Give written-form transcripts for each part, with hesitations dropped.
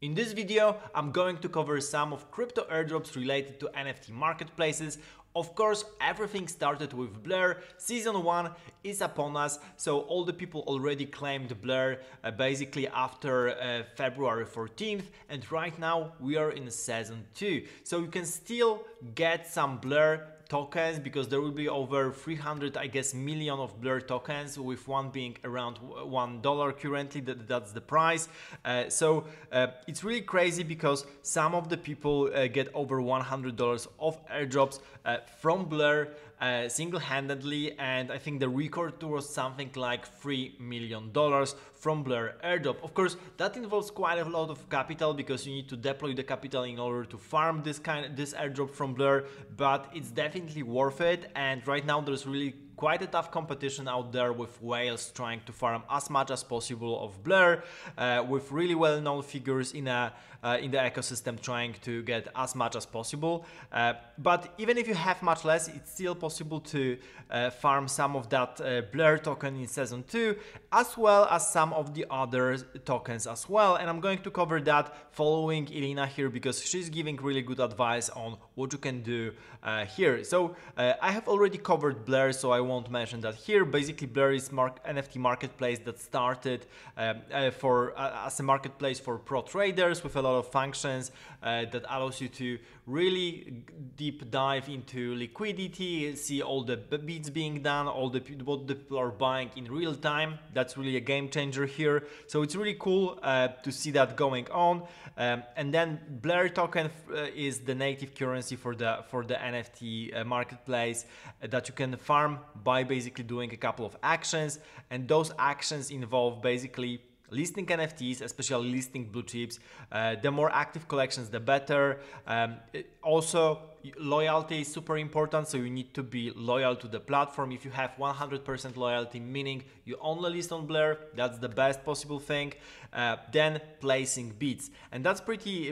In this video, I'm going to cover some of crypto airdrops related to NFT marketplaces. Of course, everything started with Blur. Season 1 is upon us, so all the people already claimed Blur basically after February 14th, and right now we are in season 2. So you can still get some Blur tokens because there will be over 300 million of Blur tokens, with one being around $1 currently. That's the price. So it's really crazy because some of the people get over $100 of airdrops from Blur single-handedly, and I think the record was something like $3 million from Blur airdrop. Of course, that involves quite a lot of capital because you need to deploy the capital in order to farm this airdrop from Blur, but it's definitely worth it. And right now there's really quite a tough competition out there with whales trying to farm as much as possible of Blur, with really well-known figures in the ecosystem trying to get as much as possible. But even if you have much less, it's still possible to farm some of that Blur token in season 2, as well as some of the other tokens as well. And I'm going to cover that following Elena here because she's giving really good advice on what you can do here. So I have already covered Blur, so I won't mention that here. Basically, Blur is NFT marketplace that started as a marketplace for pro traders with a lot of functions that allows you to really deep dive into liquidity, see all the bids being done, what the people are buying in real time. That's really a game changer here. So it's really cool to see that going on. And then Blur token is the native currency for the NFT marketplace that you can farm by basically doing a couple of actions, and those actions involve basically listing NFTs, especially listing blue chips. The more active collections, the better. Also, loyalty is super important, so you need to be loyal to the platform. If you have 100% loyalty, meaning you only list on Blur, that's the best possible thing. Then placing bids, and that's pretty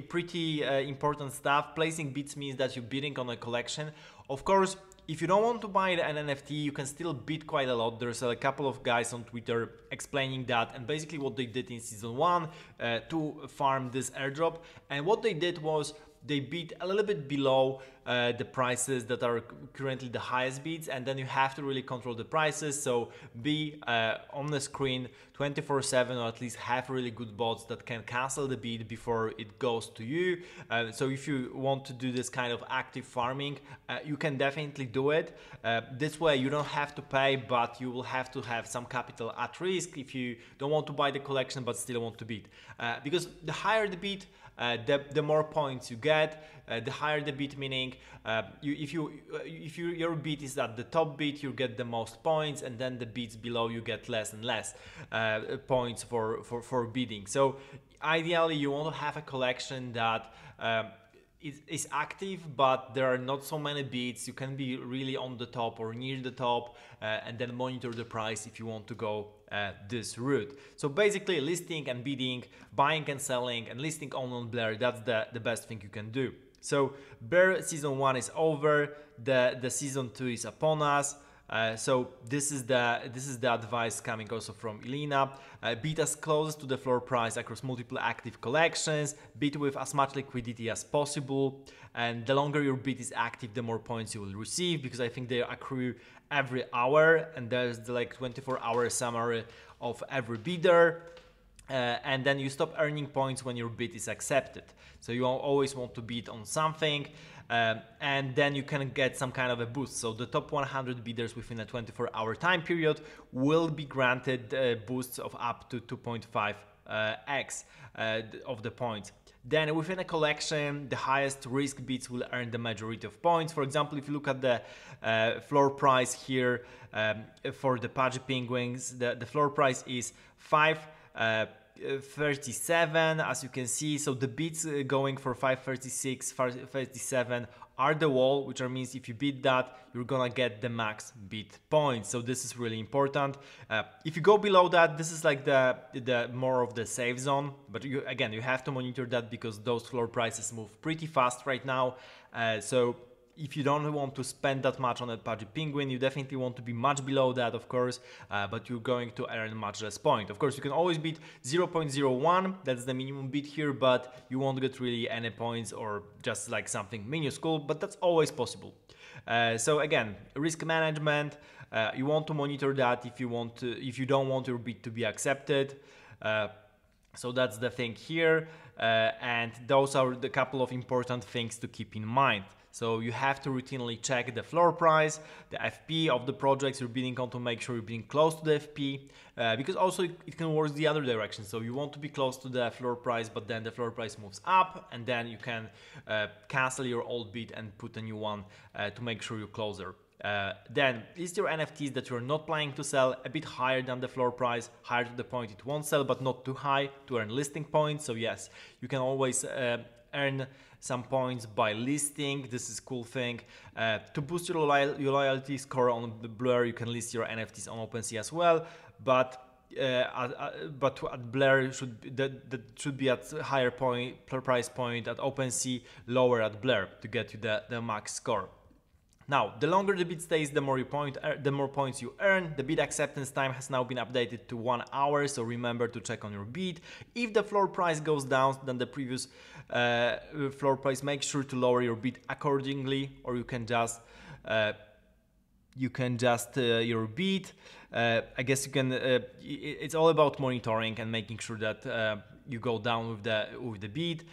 important stuff. Placing bids means that you're bidding on a collection. Of course, if you don't want to buy an NFT, you can still bid quite a lot. There's a couple of guys on Twitter explaining that, and basically what they did in season 1 to farm this airdrop. And what they did was they bid a little bit below the prices that are currently the highest bids, and then you have to really control the prices. So be on the screen 24/7, or at least have really good bots that can cancel the bid before it goes to you. So if you want to do this kind of active farming, you can definitely do it. This way you don't have to pay, but you will have to have some capital at risk if you don't want to buy the collection but still want to bid. Because the higher the bid, the more points you get. The higher the bid, meaning if your bid is at the top bid, you get the most points, and then the bids below you get less and less points for bidding. So ideally you want to have a collection that is active, but there are not so many bids. You can be really on the top or near the top, and then monitor the price if you want to go this route. So basically listing and bidding, buying and selling, and listing on Blur, that's the best thing you can do. So Blur season 1 is over, the season 2 is upon us. So this is the advice coming also from Elena. Bid as close to the floor price across multiple active collections, bid with as much liquidity as possible, and the longer your bid is active, the more points you will receive, because I think they accrue every hour, and there's the 24-hour summary of every bidder. And then you stop earning points when your bid is accepted. So you always want to bid on something, and then you can get some kind of a boost. So the top 100 bidders within a 24-hour time period will be granted boosts of up to 2.5x of the points. Then within a collection, the highest risk bids will earn the majority of points. For example, if you look at the floor price here for the Pudgy Penguins, the floor price is 5.37, as you can see. So the bids going for 5.36, 5.37 are the wall, which means if you bid that, you're gonna get the max bid points. So this is really important. If you go below that, this is like the more of the safe zone, but you have to monitor that because those floor prices move pretty fast right now. So if you don't want to spend that much on a Pudgy Penguin, you definitely want to be much below that, of course, but you're going to earn much less point. Of course, you can always beat 0.01, that's the minimum bid here, but you won't get really any points or just like something minuscule, but that's always possible. So again, risk management, you want to monitor that if you don't want your bid to be accepted. So that's the thing here, and those are the couple of important things to keep in mind. So you have to routinely check the floor price, the FP of the projects you're bidding on to make sure you're being close to the FP, because also it can work the other direction. So you want to be close to the floor price, but then the floor price moves up, and then you can cancel your old bid and put a new one to make sure you're closer. Then list your NFTs that you're not planning to sell a bit higher than the floor price, higher to the point it won't sell, but not too high to earn listing points. So yes, you can always earn some points by listing. This is a cool thing. To boost your loyalty score on the Blur, you can list your NFTs on OpenSea as well, but at Blur that should be at higher price point at OpenSea, lower at Blur to get you the max score. Now, the longer the bid stays, the more points you earn. The bid acceptance time has now been updated to 1 hour, so remember to check on your bid. If the floor price goes down than the previous floor price, make sure to lower your bid accordingly, or you can just your bid. I guess you can. It's all about monitoring and making sure that you go down with the bid.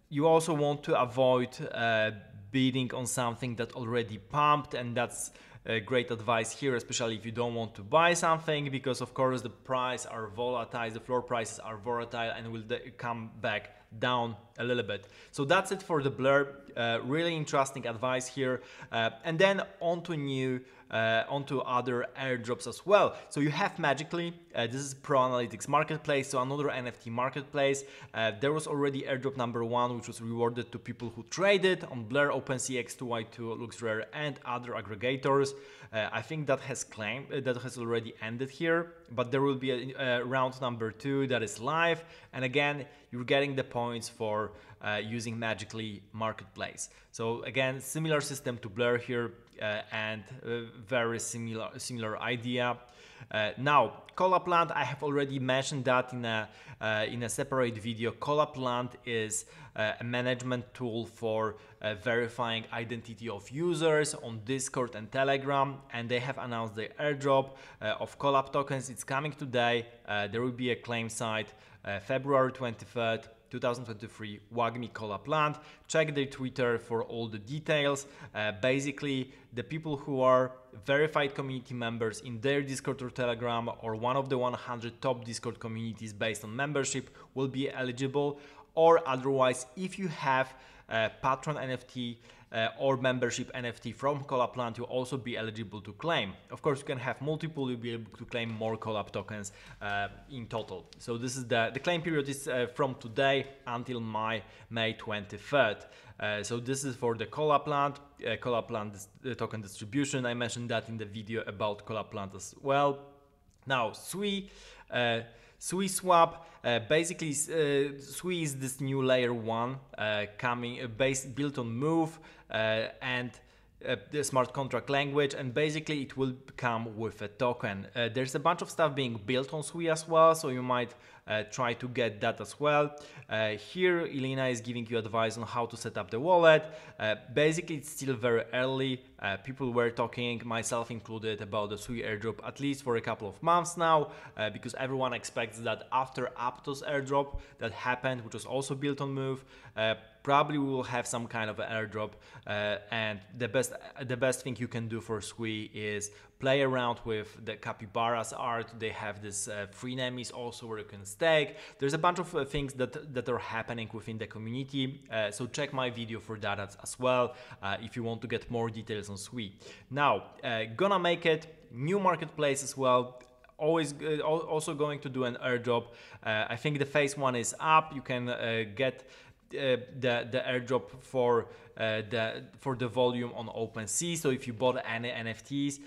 You also want to avoid bidding on something that already pumped, and that's great advice here, especially if you don't want to buy something, because of course the prices are volatile, the floor prices are volatile and will come back down a little bit. So that's it for the Blur. Really interesting advice here, and then onto other airdrops as well. So you have Magically, this is Pro Analytics Marketplace, so another NFT marketplace. There was already airdrop number 1, which was rewarded to people who traded on Blur, OpenSea, X2Y2, LooksRare, and other aggregators. I think that has already ended here, but there will be a round number 2 that is live, and again you're getting the points for using Magically Marketplace. So again, similar system to Blur here, and very similar idea. Now, Collab.Land, I have already mentioned that in a separate video. Collab.Land is a management tool for verifying identity of users on Discord and Telegram, and they have announced the airdrop of Collab tokens. It's coming today. There will be a claim site February 23rd. 2023, WAGMI Collab.Land. Check their Twitter for all the details. Basically, the people who are verified community members in their Discord or Telegram, or one of the 100 top Discord communities based on membership, will be eligible. Or otherwise, if you have Patron NFT or membership NFT from Collab.Land, you'll also be eligible to claim. Of course, you can have multiple, you'll be able to claim more Collab tokens in total. So this is the claim period is from today until May 23rd. So this is for the Collab.Land, Collab.Land token distribution. I mentioned that in the video about Collab.Land as well. Now, SuiSwap, basically Sui is this new layer 1 built on Move and the smart contract language, and basically it will come with a token. There's a bunch of stuff being built on Sui as well, so you might try to get that as well. Here Elena is giving you advice on how to set up the wallet. Basically it's still very early. People were talking, myself included, about the Sui airdrop at least for a couple of months now, because everyone expects that after Aptos airdrop that happened, which was also built on Move, probably we will have some kind of an airdrop, and the best thing you can do for Sui is play around with the capybaras art. They have this free names also where you can stake. There's a bunch of things that are happening within the community, so check my video for that as well if you want to get more details on Sui. Now, GonnaMakeIt, new marketplace as well. Also going to do an airdrop. I think the phase 1 is up. You can get the airdrop for the volume on OpenSea. So if you bought any NFTs,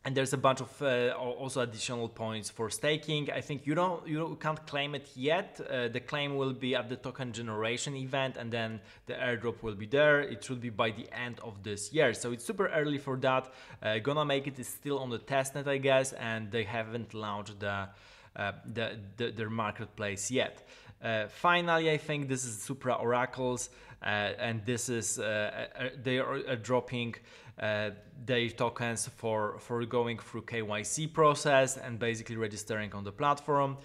And there's a bunch of also additional points for staking. I think you can't claim it yet. The claim will be at the token generation event, and then the airdrop will be there. It should be by the end of this year, so it's super early for that. GonnaMakeIt is still on the testnet, I guess, and they haven't launched their marketplace yet. Finally, I think this is Supra Oracles, and this is they are dropping their tokens for going through KYC process and basically registering on the platform.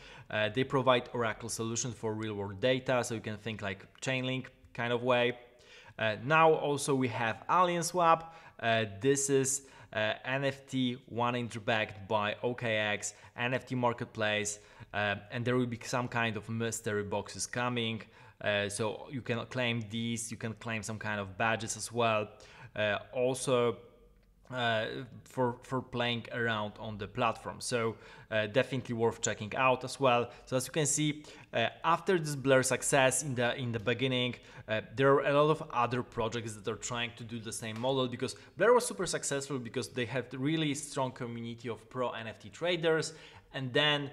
They provide Oracle solutions for real world data, so you can think like Chainlink kind of way. Now also we have AlienSwap. This is NFT 1-inch backed by OKX, NFT marketplace, and there will be some kind of mystery boxes coming. So you can claim these, you can claim some kind of badges as well. Also for playing around on the platform, so definitely worth checking out as well. So as you can see, after this Blur success in the beginning, there are a lot of other projects that are trying to do the same model, because Blur was super successful because they had really strong community of pro NFT traders, and then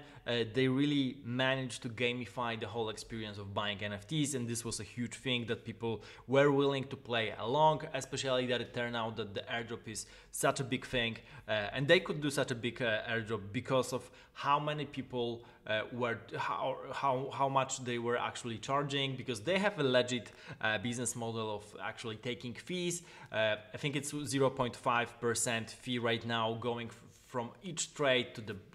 they really managed to gamify the whole experience of buying NFTs, and this was a huge thing that people were willing to play along, especially that it turned out that the airdrop is such a big thing, and they could do such a big airdrop because of how many people how much they were actually charging, because they have a legit business model of actually taking fees. I think it's 0.5% fee right now going from each trade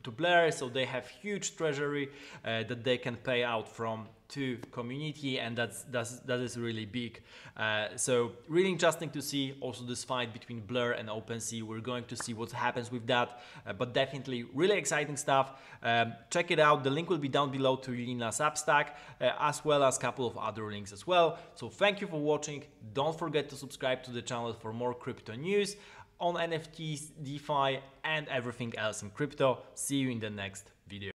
to Blur, so they have huge treasury that they can pay out from to community, and that is really big. So really interesting to see also this fight between Blur and OpenSea. We're going to see what happens with that, but definitely really exciting stuff. Check it out. The link will be down below to Lina's Substack, as well as a couple of other links as well. So thank you for watching. Don't forget to subscribe to the channel for more crypto news on NFTs, DeFi, and everything else in crypto. See you in the next video.